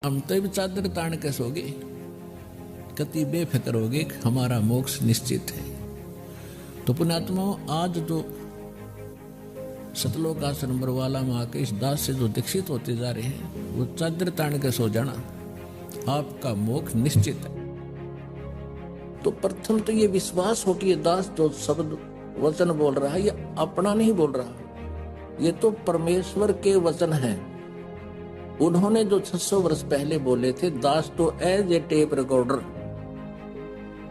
हम तो भी चादर तान के सोगे, कति बेफिक्र होगे कि हमारा मोक्ष निश्चित है। तो पुण्यात्माओं, आज जो सतलोक आश्रम बरवाला में आके इस दास से जो दीक्षित होते जा रहे हैं, वो चादर तान के सो जाना, आपका मोक्ष निश्चित है। तो प्रथम तो ये विश्वास हो कि ये दास जो शब्द वचन बोल रहा है, ये अपना नहीं बोल रहा, ये तो परमेश्वर के वचन हैं। उन्होंने जो 600 वर्ष पहले बोले थे, दास तो एज ए टेप रिकॉर्डर,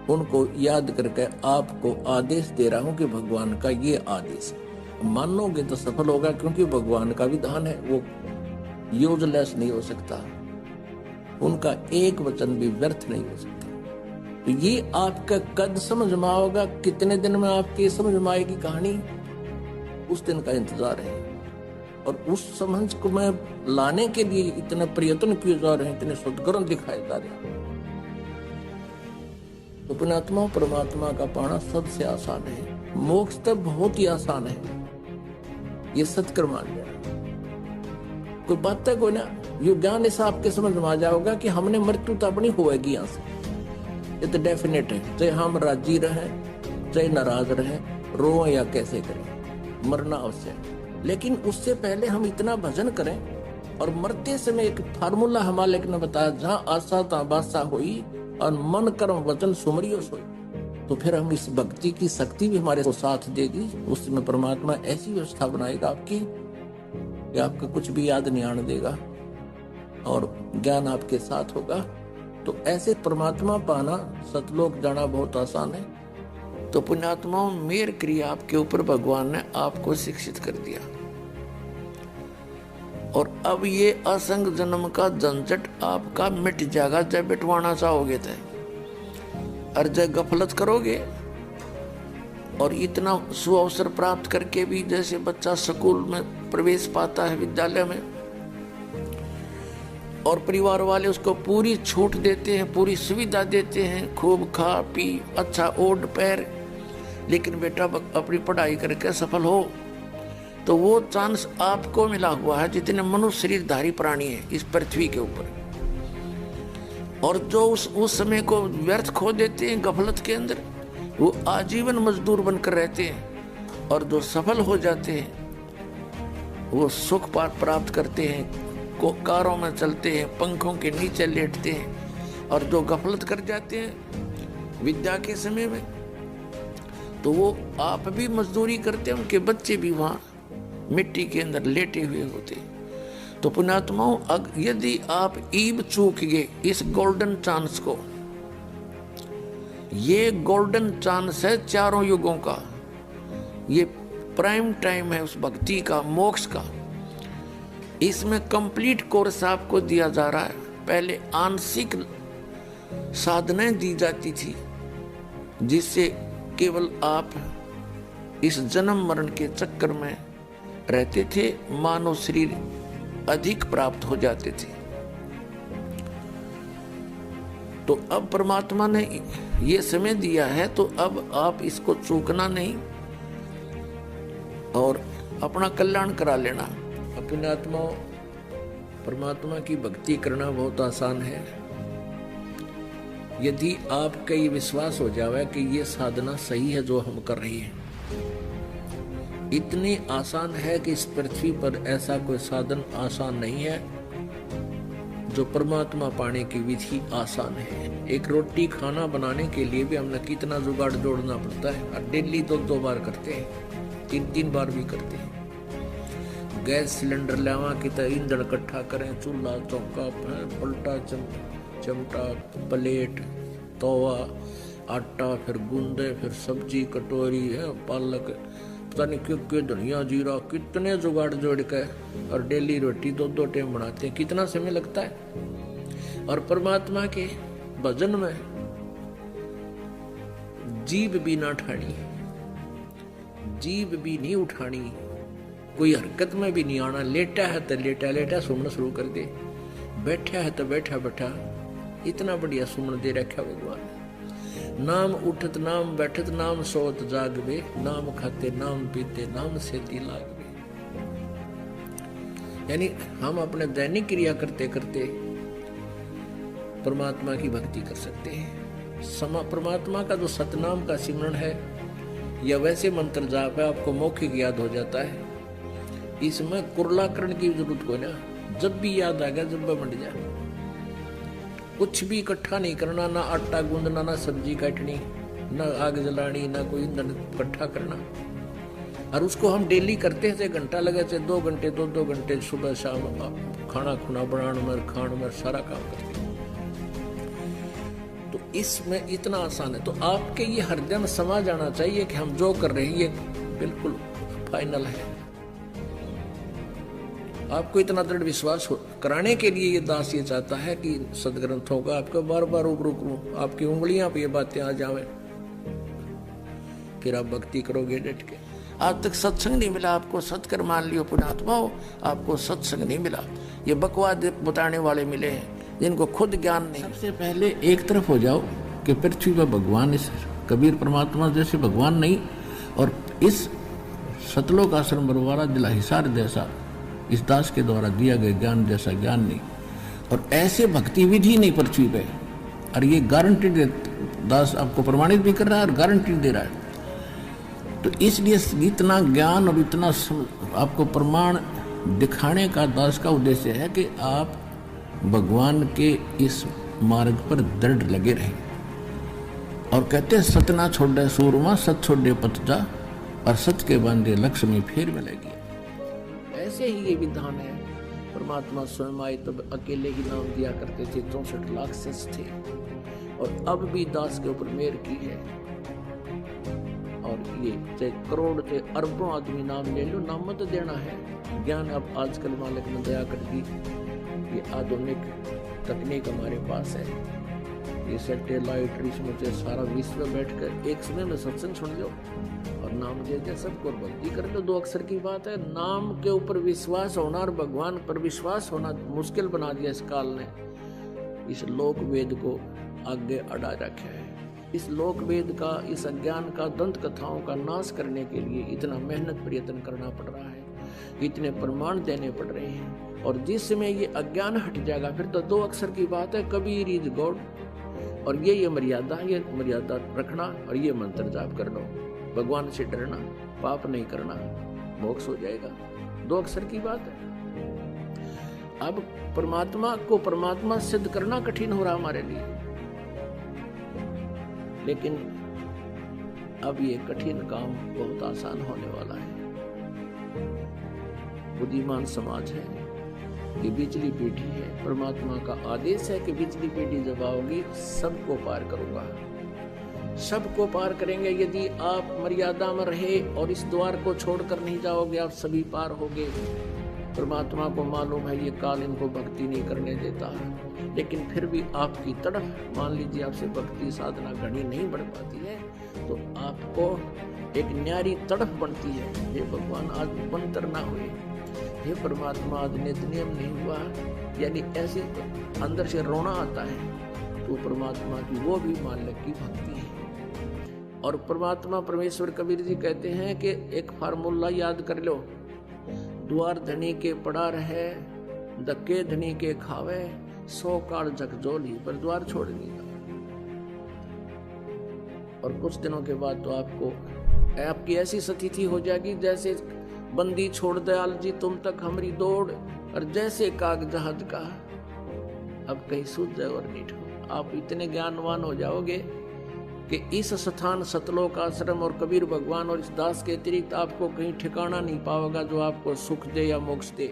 उनको याद करके आपको आदेश दे रहा हूं कि भगवान का ये आदेश है, मानोगे तो सफल होगा, क्योंकि भगवान का विधान है, वो यूजलेस नहीं हो सकता, उनका एक वचन भी व्यर्थ नहीं हो सकता। तो ये आपका कद समझ में आओगा, कितने दिन में आपकी समझ में आएगी कहानी, उस दिन का इंतजार है। और उस समझ को मैं लाने के लिए इतने प्रयत्न किए जा रहे हैं, इतने सदगुण दिखाए जा रहे हैं। तो पुण्यात्मा, परमात्मा का पाना सबसे आसान है, मोक्ष तो बहुत ही आसान है, ये सत्कर मान लिया। कोई बात है कोई ना, ये ज्ञान ऐसा आपके समझ में आ जाओगा कि हमने मृत्यु तो अपनी होएगी यहाँ से, ये तो डेफिनेट है। चाहे हम राजी रहे, चाहे नाराज रहे, रोए या कैसे करें, मरना अवश्य है। लेकिन उससे पहले हम इतना भजन करें, और मरते समय एक फार्मूला हमारे ने बताया, जहां आशा ता बासा हुई और मन कर्म वचन सुमरियो सोई। तो फिर हम इस भक्ति की शक्ति भी हमारे को साथ देगी, उसमें परमात्मा ऐसी व्यवस्था बनाएगा आपकी कि आपका कुछ भी याद नहीं आने देगा और ज्ञान आपके साथ होगा। तो ऐसे परमात्मा पाना, सतलोक जाना बहुत आसान है। तो पुण्यात्माओं, मेर क्रिया आपके ऊपर भगवान ने आपको शिक्षित कर दिया, और अब ये असंग जन्म का झंझट आपका मिट जाएगा जब बिटवाना चाहोगे तो। और जब गफलत करोगे और इतना सुअवसर प्राप्त करके भी, जैसे बच्चा स्कूल में प्रवेश पाता है, विद्यालय में, और परिवार वाले उसको पूरी छूट देते हैं, पूरी सुविधा देते हैं, खूब खा पी, अच्छा ओढ़ पैर, लेकिन बेटा अपनी पढ़ाई करके सफल हो, तो वो चांस आपको मिला हुआ है जितने मनुष्य शरीरधारी प्राणी है इस पृथ्वी के ऊपर। और जो उस समय को व्यर्थ खो देते हैं गफलत के अंदर, वो आजीवन मजदूर बनकर रहते हैं, और जो सफल हो जाते हैं वो सुख प्राप्त करते हैं, को कारों में चलते हैं, पंखों के नीचे लेटते हैं। और जो गफलत कर जाते हैं विद्या के समय में, तो वो आप भी मजदूरी करते हैं, उनके बच्चे भी वहाँ मिट्टी के अंदर लेटे हुए होते। तो पुण्यात्माओं, यदि आप ईब चूक गए इस गोल्डन चांस को, ये गोल्डन चांस है चारों युगों का, ये प्राइम टाइम है उस भक्ति का, मोक्ष का। इसमें कंप्लीट कोर्स आपको दिया जा रहा है। पहले आंशिक साधनाएं दी जाती थी, जिससे केवल आप इस जन्म मरण के चक्कर में रहते थे, मानव शरीर अधिक प्राप्त हो जाते थे। तो अब परमात्मा ने ये समय दिया है, तो अब आप इसको चूकना नहीं और अपना कल्याण करा लेना। अपने आत्मा, परमात्मा की भक्ति करना बहुत आसान है, यदि आपका ये विश्वास हो जाए कि ये साधना सही है जो हम कर रही हैं। इतनी आसान है कि इस पृथ्वी पर ऐसा कोई साधन आसान नहीं है जो परमात्मा पाने की विधि आसान है। एक रोटी खाना बनाने के लिए भी हमने कितना जुगाड़ जोड़ना पड़ता है, और डेली 2-2 बार करते हैं, 3-3 बार भी करते हैं। गैस सिलेंडर लावा कि ईंधन इकट्ठा करें, चूल्हा चौका, पलटा, चमटा, प्लेट, तवा, आटा, फिर गूंदे, फिर सब्जी, कटोरी है, पालक, पता नहीं क्यों धनिया, जीरा, कितने जुगाड़ जोड़ के, और डेली रोटी 2-2 टाइम बनाते हैं, कितना समय लगता है। और परमात्मा के भजन में जीभ भी ना उठानी, जीभ भी नहीं उठानी, कोई हरकत में भी नहीं आना। लेटा है तो लेटा लेटा सुनना शुरू कर दे, बैठा है तो बैठा बैठा, इतना बढ़िया सुमन दे रखा भगवान। नाम उठत नाम बैठत नाम सोत जागवे, नाम खाते नाम पीते नाम सेती लागवे। यानी हम अपने दैनिक क्रिया करते करते परमात्मा की भक्ति कर सकते हैं। परमात्मा का जो सतनाम का सिमरन है या वैसे मंत्र जाप है, आपको मौखिक याद हो जाता है। इसमें कुरलाकरण की जरूरत को ना, जब भी याद आ गया जब बंट जाए। कुछ भी इकट्ठा नहीं करना, ना आटा गूंदना, ना सब्जी काटनी, ना आग जलानी, ना कोई ईंधन इकट्ठा करना। और उसको हम डेली करते हैं, घंटा लगे थे 2 घंटे 2 घंटे सुबह शाम खाना खुना बनाने में, खाने में सारा काम करते हैं। तो इसमें इतना आसान है। तो आपके ये हृदय में समा जाना चाहिए कि हम जो कर रहे हैं ये बिल्कुल फाइनल है। आपको इतना दृढ़ विश्वास कराने के लिए ये दास ये चाहता है कि सदग्रंथों का आपको बार बार रूबरू करूं, आपकी उंगलियां पे ये बातें आ जावे, फिर आप भक्ति करोगे डट के। आज तक सत्संग नहीं मिला आपको, सत्कर मान लियो पुण्यात्मा हो, आपको सत्संग नहीं मिला। ये बकवाद बताने वाले मिले हैं जिनको खुद ज्ञान नहीं। सबसे पहले एक तरफ हो जाओ कि पृथ्वी पर भगवान इस कबीर परमात्मा जैसे भगवान नहीं, और इस सतलोक आश्रम बरवारा जिला हिसार जैसा इस दास के द्वारा दिया गया ज्ञान जैसा ज्ञान नहीं, और ऐसे भक्ति विधि नहीं पृथ्वी पे। और ये गारंटी दास आपको प्रमाणित भी कर रहा है और गारंटी दे रहा है। तो इसलिए इतना ज्ञान और इतना आपको प्रमाण दिखाने का दास का उद्देश्य है कि आप भगवान के इस मार्ग पर दृढ़ लगे रहें। और कहते हैं सत ना छोड़े सूरमा, सत छोड़े पत जा, और सच के बांधे लक्ष्मी फिर मिलेगी। ऐसे ही ये विधान है। परमात्मा स्वयं आए तब अकेले ही नाम दिया करते थे, 64 लाख सच थे, और अब भी दास के ऊपर मेहर की है। और ये चाहे करोड़ चाहे अरबों आदमी नाम ले लो, नाम मत देना है। ज्ञान अब आजकल मालिक ने दया कर दी, ये आधुनिक तकनीक हमारे पास है। ये सैटेलाइट इसमें से सारा विश्व बैठकर एक समय में सत्संग सुन लो और नाम दे दे, सबको भक्ति कर लो। 2 अक्षर की बात है। नाम के ऊपर विश्वास होना और भगवान पर विश्वास होना मुश्किल बना दिया इस काल ने। इस लोक वेद को आगे अड़ा रखा है। इस लोक वेद का, इस अज्ञान का, दंत कथाओं का नाश करने के लिए इतना मेहनत प्रयत्न करना पड़ रहा है, इतने प्रमाण देने पड़ रहे हैं। और जिस समय ये अज्ञान हट जाएगा फिर तो 2 अक्षर की बात है, कबीर इज गॉड। और ये मर्यादा रखना और ये मंत्र जाप कर लो। भगवान से डरना, पाप नहीं करना, मोक्ष हो जाएगा। 2 अक्षर की बात है। अब परमात्मा को परमात्मा सिद्ध करना कठिन हो रहा हमारे लिए, लेकिन अब ये कठिन काम बहुत आसान होने वाला है। बुद्धिमान समाज है, ये बिजली पीढ़ी है। परमात्मा का आदेश है कि बिजली पीढ़ी जब आओगी सबको पार करूंगा। सबको पार करेंगे यदि आप मर्यादा में रहे और इस द्वार को छोड़कर नहीं जाओगे, आप सभी पार होगे। परमात्मा को मालूम है ये काल इनको भक्ति नहीं करने देता, लेकिन फिर भी आपकी तड़फ, मान लीजिए आपसे भक्ति साधना घड़ी नहीं बढ़ पाती है, तो आपको एक न्यारी तड़फ बनती है। हे भगवान आज बंतर ना हुए, हे परमात्मा आज नियम नहीं हुआ, यानी ऐसी अंदर से रोना आता है। तो परमात्मा की वो भी मालिक की भक्ति है। और परमात्मा परमेश्वर कबीर जी कहते हैं कि एक फार्मूला याद कर लो, द्वार धनी के पड़ा रहे, धक्के धनी के खावे, 100 काल झकझोली, पर द्वार छोड़ नहीं था। और कुछ दिनों के बाद तो आपकी ऐसी स्थिति हो जाएगी जैसे बंदी छोड़ दयाल जी तुम तक हमारी दौड़, और जैसे काग जहाज का अब कहीं सूझ जाए और नीट हो। आप इतने ज्ञानवान हो जाओगे कि इस स्थान सतलोक आश्रम और कबीर भगवान और इस दास के अतिरिक्त आपको कहीं ठिकाना नहीं पाओगा जो आपको सुख दे या मोक्ष दे।